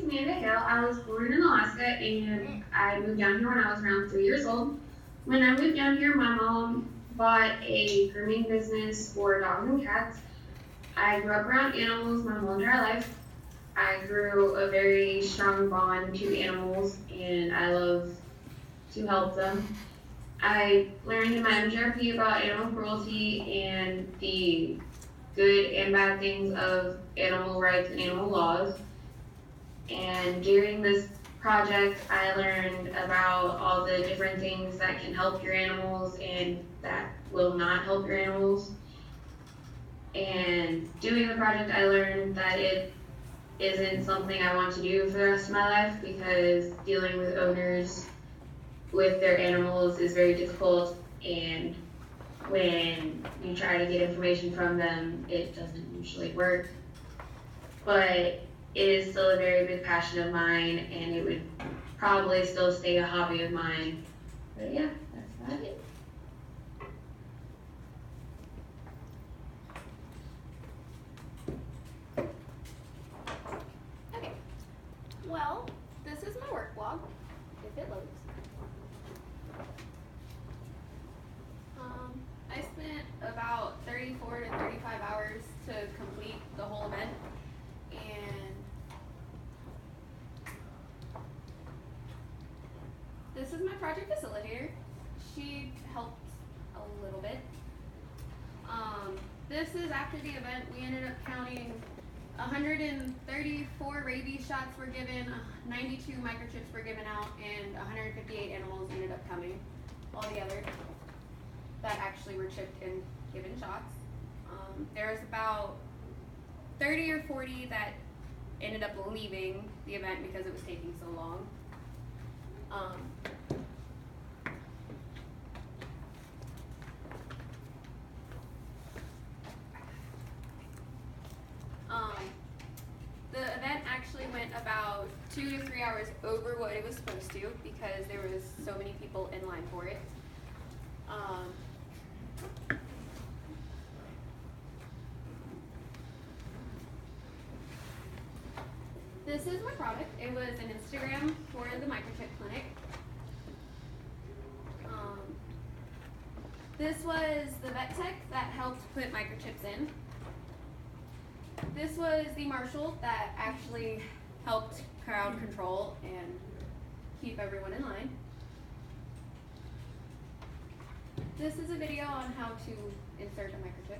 Amanda Hill. I was born in Alaska and I moved down here when I was around 3 years old. When I moved down here, my mom bought a grooming business for dogs and cats. I grew up around animals my whole entire life. I grew a very strong bond to animals and I love to help them. I learned in my MGRP about animal cruelty and the good and bad things of animal rights and animal laws. And during this project, I learned about all the different things that can help your animals and that will not help your animals. And doing the project, I learned that it isn't something I want to do for the rest of my life because dealing with owners with their animals is very difficult, and when you try to get information from them, it doesn't usually work. But it is still a very big passion of mine, and it would probably still stay a hobby of mine. But yeah, that's about it. Okay. Well, this is my work blog, if it loads. I spent about 34 to 35 hours to complete the whole event, and this is my project facilitator. She helped a little bit. This is after the event. We ended up counting 134 rabies shots were given, 92 microchips were given out, and 158 animals ended up coming altogether that actually were chipped and given shots. There was about 30 or 40 that ended up leaving the event because it was taking so long. The event actually went about 2 to 3 hours over what it was supposed to because there was so many people in line for it. This is my product. It was an Instagram for the microchip clinic. This was the vet tech that helped put microchips in. This was the marshal that actually helped crowd control and keep everyone in line. This is a video on how to insert a microchip.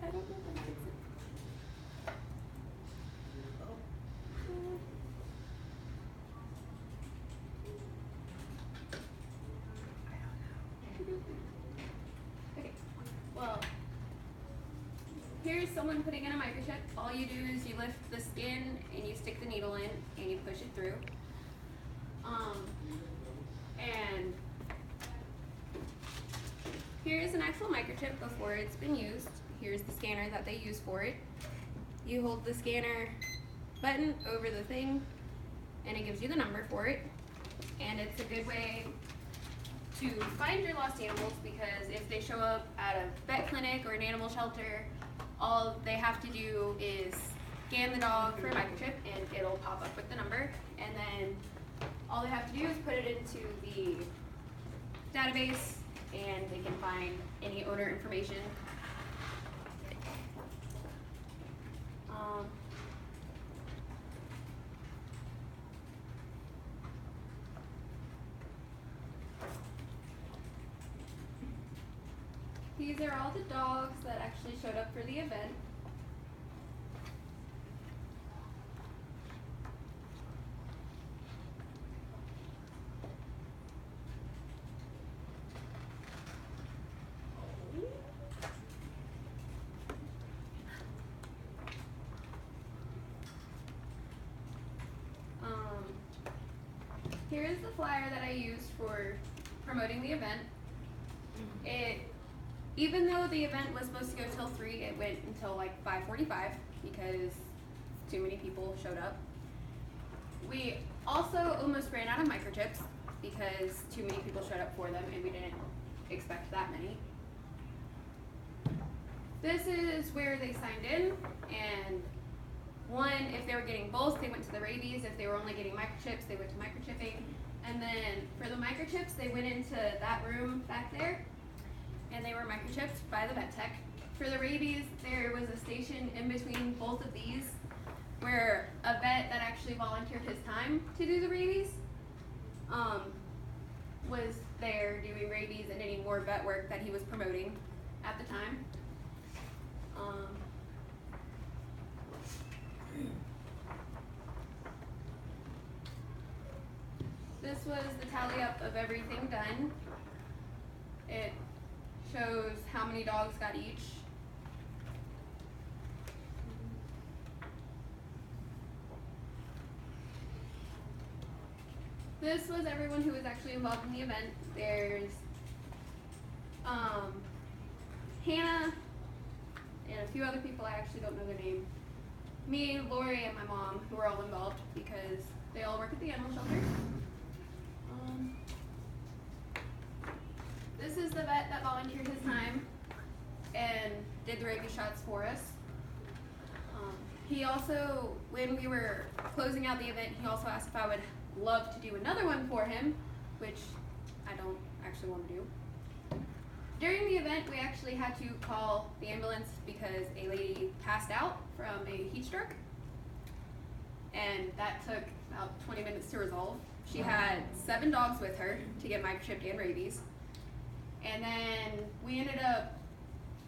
I don't know if that makes sense. Okay, well, here's someone putting in a microchip. All you do is you lift the skin and you stick the needle in and you push it through. And here's an actual microchip before it's been used. Here's the scanner that they use for it. You hold the scanner button over the thing and it gives you the number for it. And it's a good way to find your lost animals because if they show up at a vet clinic or an animal shelter, all they have to do is scan the dog for a microchip and it'll pop up with the number, and then all they have to do is put it into the database and they can find any owner information. These are all the dogs that actually showed up for the event. Here is the flyer that I used for promoting the event. Even though the event was supposed to go till 3, it went until like 5:45 because too many people showed up. We also almost ran out of microchips because too many people showed up for them and we didn't expect that many. This is where they signed in, and one, if they were getting both, they went to the rabies. If they were only getting microchips, they went to microchipping. And then for the microchips, they went into that room back there, and they were microchipped by the vet tech. For the rabies, there was a station in between both of these where a vet that actually volunteered his time to do the rabies was there doing rabies and any more vet work that he was promoting at the time. This was the tally up of everything done. It shows how many dogs got each. This was everyone who was actually involved in the event. There's Hannah and a few other people, I actually don't know their name. Me, Lori, and my mom, who were all involved because they all work at the animal shelter. This is the vet that volunteered his time and did the rabies shots for us. He also, when we were closing out the event, he also asked if I would love to do another one for him, which I don't actually want to do. During the event, we actually had to call the ambulance because a lady passed out from a heat stroke, and that took about 20 minutes to resolve. She had 7 dogs with her to get microchipped and rabies, and then we ended up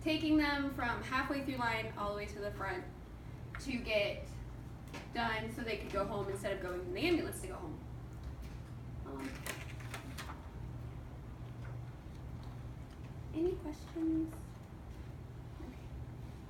taking them from halfway through line all the way to the front to get done so they could go home instead of going in the ambulance to go home. Any questions?